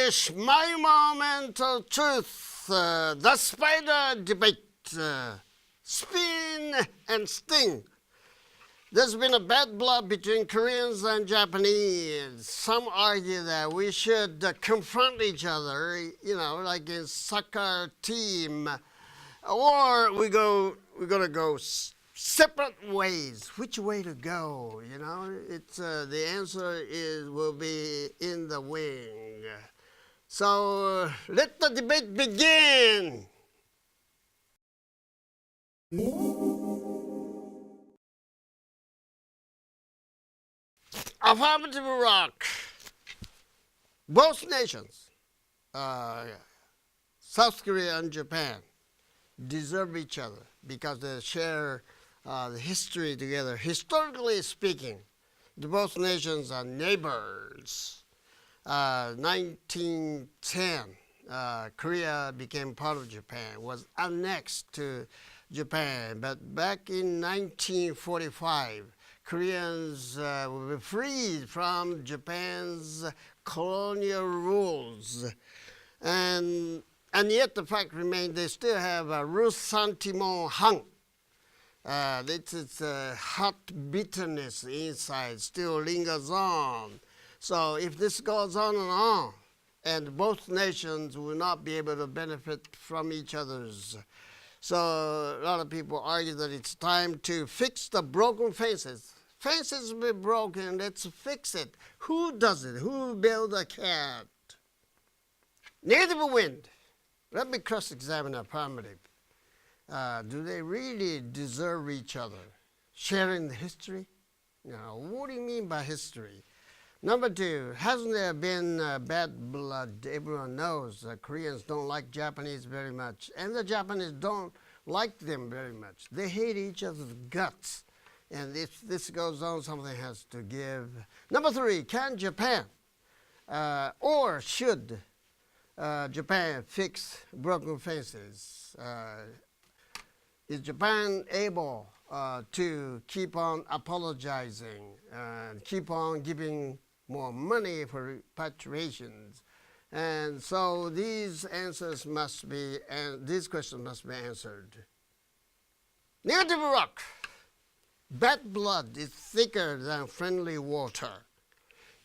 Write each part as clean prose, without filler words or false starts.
English, my moment of truth, the spider debate, spin and sting. There's been a bad blood between Koreans and Japanese. Some argue that we should confront each other, like in soccer team, or we're gonna go separate ways. Which way to go? It's the answer will be in the wing. So let the debate begin. Affirmative rock. Both nations, South Korea and Japan, deserve each other because they share the history together. Historically speaking, both nations are neighbors. 1910, Korea became part of Japan, was annexed to Japan. But back in 1945, Koreans were freed from Japan's colonial rules. And yet the fact remains they still have a ressentiment hung. It's hot bitterness inside still lingers on. So if this goes on, and both nations will not be able to benefit from each other's. So a lot of people argue that it's time to fix the broken fences. Fences will be broken, let's fix it. Who does it? Who built a cat? Negative wind. Let me cross-examine affirmative. Do they really deserve each other? Sharing the history? What do you mean by history? Number two, hasn't there been bad blood? Everyone knows Koreans don't like Japanese very much, and the Japanese don't like them very much. They hate each other's guts. And if this goes on, something has to give. Number three, can Japan or should Japan fix broken fences? Is Japan able to keep on apologizing and keep on giving more money for repatriations? And so these answers must be, and these questions must be answered. Negative rock. Bad blood is thicker than friendly water.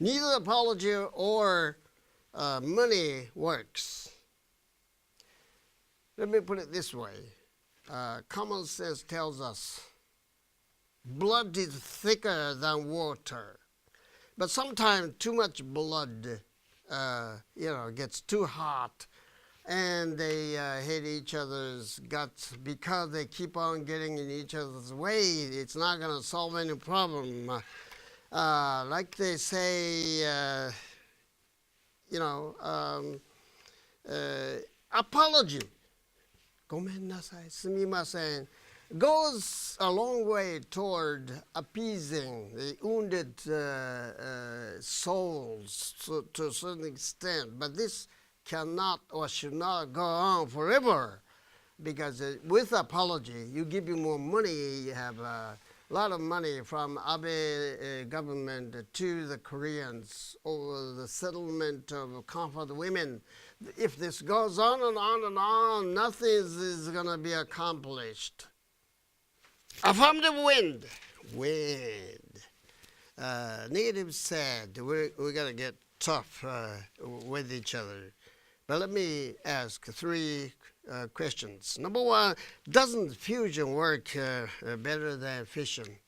Neither apology or money works. Let me put it this way. Common sense tells us blood is thicker than water. But sometimes too much blood, gets too hot, and they hate each other's guts because they keep on getting in each other's way. It's not going to solve any problem. Like they say, apology, ごめんなさい、すみません, goes a long way toward appeasing the wounded souls to a certain extent. But this cannot or should not go on forever, because with apology, you give you more money, you have a lot of money from Abe government to the Koreans over the settlement of comfort women. If this goes on and on and on, nothing is going to be accomplished. Affirmative wind. Negative said, we got to get tough with each other. But let me ask three questions. Number one, doesn't fusion work better than fission?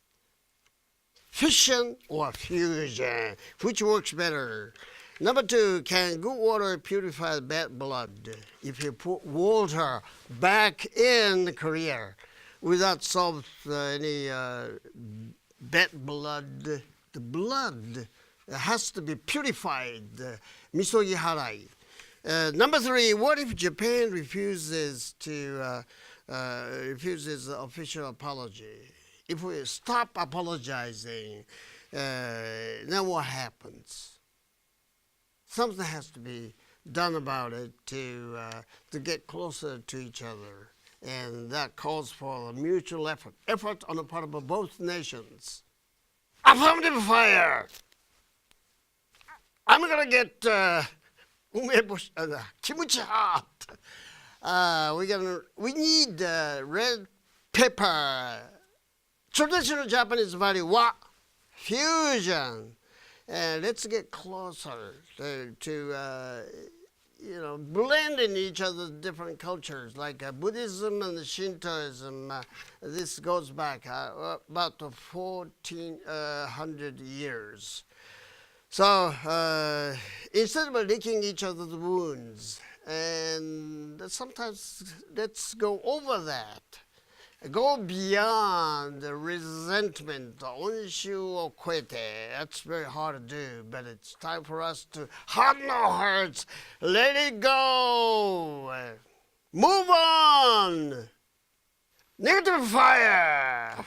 Fission or fusion? Which works better? Number two, can good water purify bad blood? If you put water back in Korea without solve any bad blood, the blood has to be purified. Misogi harai. Number three, what if Japan refuses official apology? If we stop apologizing, then what happens? Something has to be done about it to get closer to each other, and that calls for a mutual effort on the part of both nations. Affirmative fire. I'm gonna get umeboshi, kimchi hot. We need red pepper. Traditional Japanese value wa fusion. And let's get closer to blending each other's different cultures, like Buddhism and Shintoism. This goes back about 1,400 years. So instead of licking each other's wounds, and sometimes let's go over that. Go beyond the resentment, onshu o koete. That's very hard to do, but it's time for us to harden our hearts, let it go, move on. Negative fire.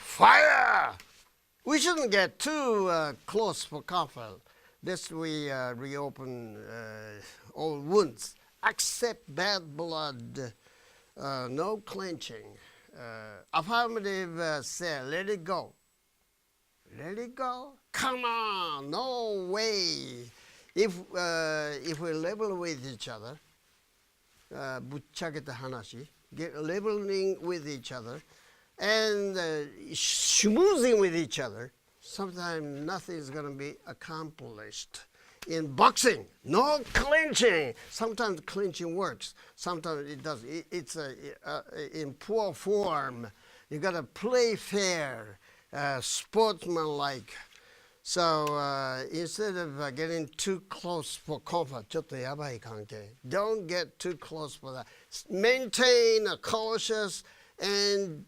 We shouldn't get too close for comfort, lest we reopen old wounds. Accept bad blood, no clenching. Affirmative say, let it go. Let it go? Come on, no way. If we level with each other, 부착했다 하나씩, get leveling with each other, and schmoozing with each other, sometimes nothing is going to be accomplished. In boxing, no clinching. Sometimes clinching works. Sometimes it doesn't. It's in poor form. You got to play fair, sportsmanlike. So instead of getting too close for comfort, ちょっとやばい関係. Don't get too close for that. Maintain a cautious and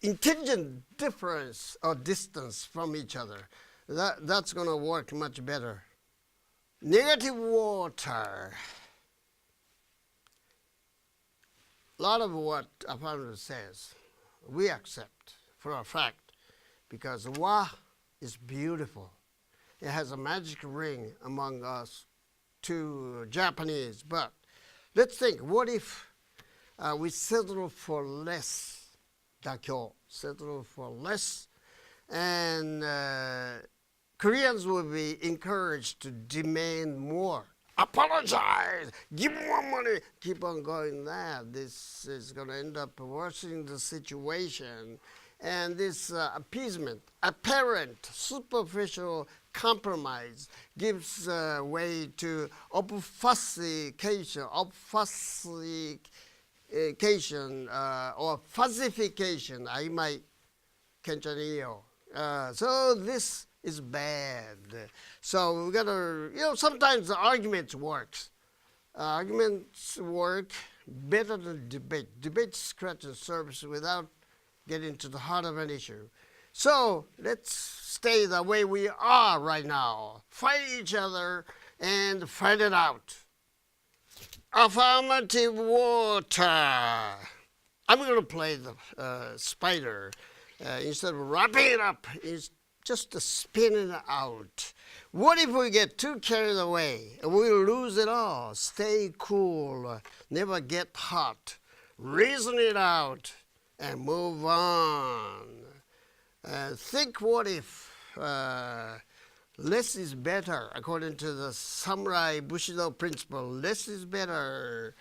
intelligent difference or distance from each other. That's going to work much better. Negative water. A lot of what Aparna says, we accept for a fact, because wa is beautiful. It has a magic ring among us two Japanese. But let's think, what if we settle for less? Dakyo, settle for less, and Koreans will be encouraged to demand more. Apologize, give more money, keep on going that. This is going to end up worsening the situation. And this appeasement, apparent, superficial compromise gives way to obfuscation, or fuzzification. 아이마이 괜찮아요. So this is bad. So we gotta, sometimes the arguments works. Arguments work better than debate. Debate scratches the surface without getting to the heart of an issue. So let's stay the way we are right now. Fight each other and fight it out. Affirmative water. I'm going to play the spider. Instead of wrapping it up, it's just spinning it out. What if we get too carried away and we lose it all? Stay cool, never get hot. Reason it out and move on. Think what if less is better, according to the samurai Bushido principle. Less is better.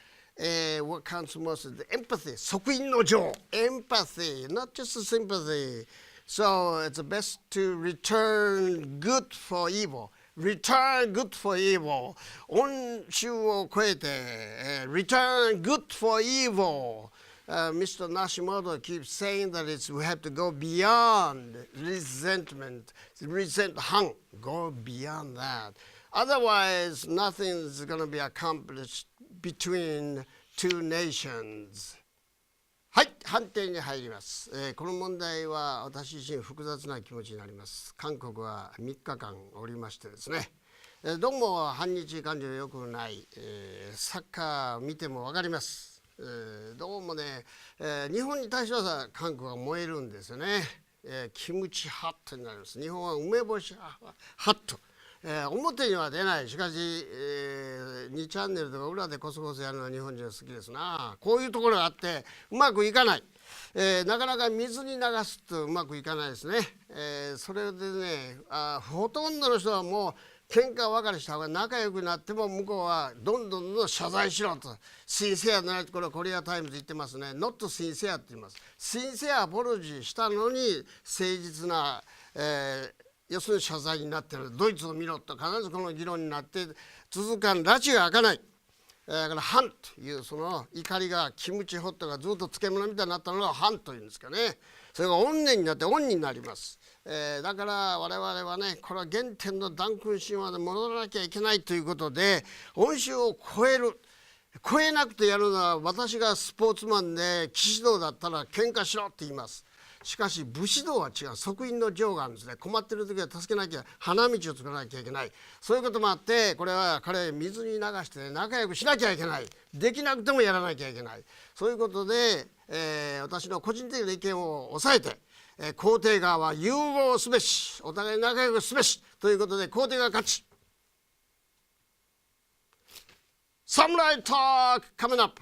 What counts most is the empathy. Sokuin no jo. Empathy, not just sympathy. So it's best to return good for evil. Return good for evil. Onshu o koete. Return good for evil. Mr. Nashimoto keeps saying that we have to go beyond resentment, resent-hang, go beyond that. Otherwise, nothing is going to be accomplished between two nations. はい、判定に入ります。この問題は私自身複雑な気持ちになります。韓国は3日間おりましてですね。どうも反日感情良くない、サッカー見ても分かります。どうもね、日本に対しては韓国が燃えるんですよね。キムチハットになります。日本は梅干しハット。表には出ない。しかし、2チャンネルとか裏でコソコソやるのは日本人は好きですな。こういうところがあってうまくいかない。なかなか水に流すとうまくいかないですね。それでね、ほとんどの人はもう喧嘩別れした方が仲良くなっても向こうはどんどん謝罪しろと。シンセアな、これコリアタイムズ言ってますね。not sincere って言います。シンセアアポロジーしたのに誠実な、要するに謝罪になってる。ドイツを見ろと必ずこの議論になって続かん、拉致が開かない。だから反というその怒りがキムチホットがずっと漬物みたいになったのが反というんですかね。それが怨念になって恩になります。だから我々はね、これは原点のダンクン神話で戻らなきゃいけないということで、恩師を超える、超えなくてやるのは、私がスポーツマンで騎士道だったら喧嘩しろって言います。しかし武士道は違う。側院の情があるんですね。困ってる時は助けなきゃ、花道を作らなきゃいけない。そういうこともあって、これは彼水に流して、ね、仲良くしなきゃいけない。できなくてもやらなきゃいけない。そういうことで、私の個人的な意見を抑えて、皇帝側は融合すべし、お互い仲良くすべしということで皇帝が勝ち。サムライトークcoming up